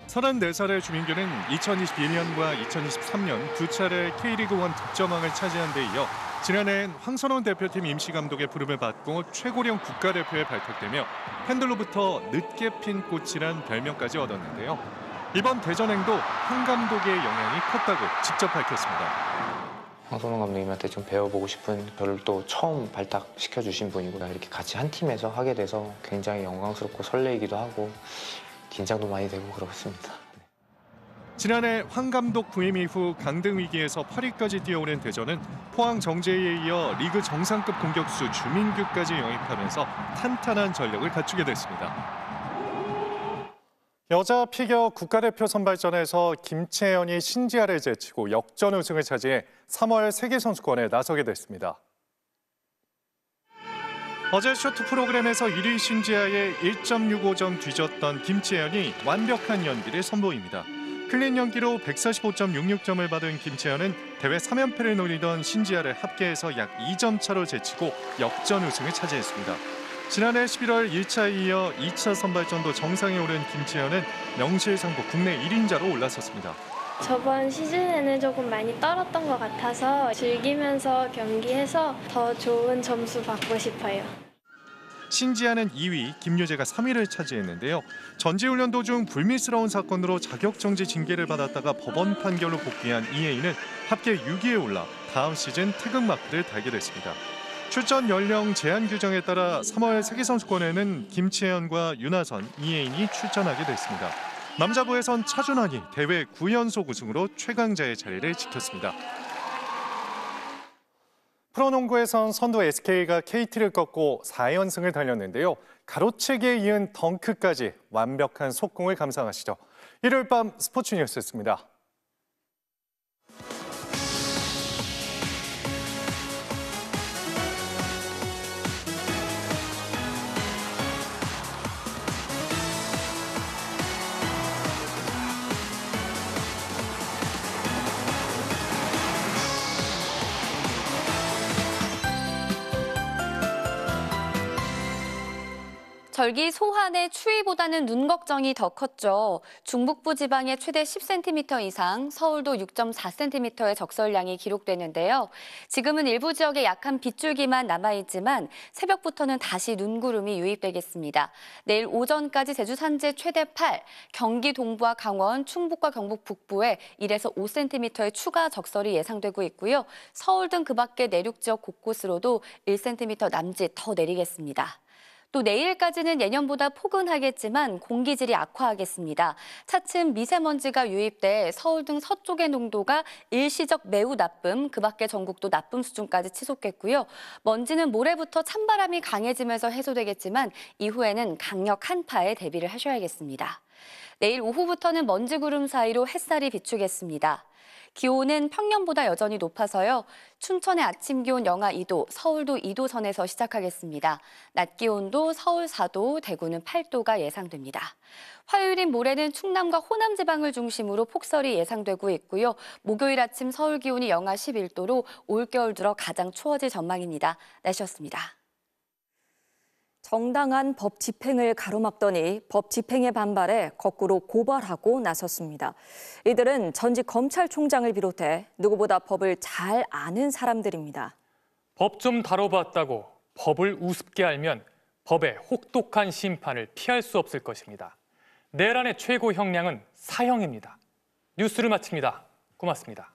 34살의 주민규는 2021년과 2023년 두 차례 K리그1 득점왕을 차지한 데 이어 지난해엔 황선홍 대표팀 임시감독의 부름을 받고 최고령 국가대표에 발탁되며 팬들로부터 늦게 핀 꽃이란 별명까지 얻었는데요. 이번 대전행도 황 감독의 영향이 컸다고 직접 밝혔습니다. 황선홍 감독님한테 좀 배워보고 싶은 저를 또 처음 발탁시켜주신 분이고 이렇게 같이 한 팀에서 하게 돼서 굉장히 영광스럽고 설레이기도 하고 긴장도 많이 되고 그렇습니다. 지난해 황 감독 부임 이후 강등 위기에서 8위까지 뛰어오른 대전은 포항 정재희에 이어 리그 정상급 공격수 주민규까지 영입하면서 탄탄한 전력을 갖추게 됐습니다. 여자 피겨 국가대표 선발전에서 김채연이 신지아를 제치고 역전 우승을 차지해 3월 세계선수권에 나서게 됐습니다. 어제 쇼트 프로그램에서 1위 신지아의 1.65점 뒤졌던 김채연이 완벽한 연기를 선보입니다. 클린 연기로 145.66점을 받은 김채연은 대회 3연패를 노리던 신지아를 합계해서 약 2점 차로 제치고 역전 우승을 차지했습니다. 지난해 11월 1차에 이어 2차 선발전도 정상에 오른 김채연은 명실상부 국내 1인자로 올라섰습니다. 저번 시즌에는 조금 많이 떨었던 것 같아서 즐기면서 경기해서 더 좋은 점수 받고 싶어요. 신지아는 2위, 김유재가 3위를 차지했는데요. 전지훈련 도중 불미스러운 사건으로 자격정지 징계를 받았다가 법원 판결로 복귀한 이혜인은 합계 6위에 올라 다음 시즌 태극마크를 달게 됐습니다. 출전 연령 제한 규정에 따라 3월 세계선수권에는 김채연과 윤하선, 이혜인이 출전하게 됐습니다. 남자부에선 차준환이 대회 9연속 우승으로 최강자의 자리를 지켰습니다. 프로농구에선 선두 SK가 KT를 꺾고 4연승을 달렸는데요. 가로채기에 이은 덩크까지 완벽한 속공을 감상하시죠. 일요일 밤 스포츠 뉴스였습니다. 절기 소환의 추위보다는 눈 걱정이 더 컸죠. 중북부 지방에 최대 10cm 이상, 서울도 6.4cm의 적설량이 기록되는데요. 지금은 일부 지역에 약한 빗줄기만 남아있지만 새벽부터는 다시 눈구름이 유입되겠습니다. 내일 오전까지 제주 산지 최대 8, 경기 동부와 강원, 충북과 경북 북부에 1에서 5cm의 추가 적설이 예상되고 있고요. 서울 등 그 밖의 내륙 지역 곳곳으로도 1cm 남짓 더 내리겠습니다. 또 내일까지는 예년보다 포근하겠지만 공기질이 악화하겠습니다. 차츰 미세먼지가 유입돼 서울 등 서쪽의 농도가 일시적 매우 나쁨, 그 밖의 전국도 나쁨 수준까지 치솟겠고요. 먼지는 모레부터 찬바람이 강해지면서 해소되겠지만 이후에는 강력 한파에 대비를 하셔야겠습니다. 내일 오후부터는 먼지 구름 사이로 햇살이 비추겠습니다. 기온은 평년보다 여전히 높아서요. 춘천의 아침 기온 영하 2도, 서울도 2도 선에서 시작하겠습니다. 낮 기온도 서울 4도, 대구는 8도가 예상됩니다. 화요일인 모레는 충남과 호남 지방을 중심으로 폭설이 예상되고 있고요. 목요일 아침 서울 기온이 영하 11도로 올겨울 들어 가장 추워질 전망입니다. 날씨였습니다. 정당한 법 집행을 가로막더니 법 집행에 반발해 거꾸로 고발하고 나섰습니다. 이들은 전직 검찰총장을 비롯해 누구보다 법을 잘 아는 사람들입니다. 법 좀 다뤄봤다고 법을 우습게 알면 법의 혹독한 심판을 피할 수 없을 것입니다. 내란의 최고 형량은 사형입니다. 뉴스를 마칩니다. 고맙습니다.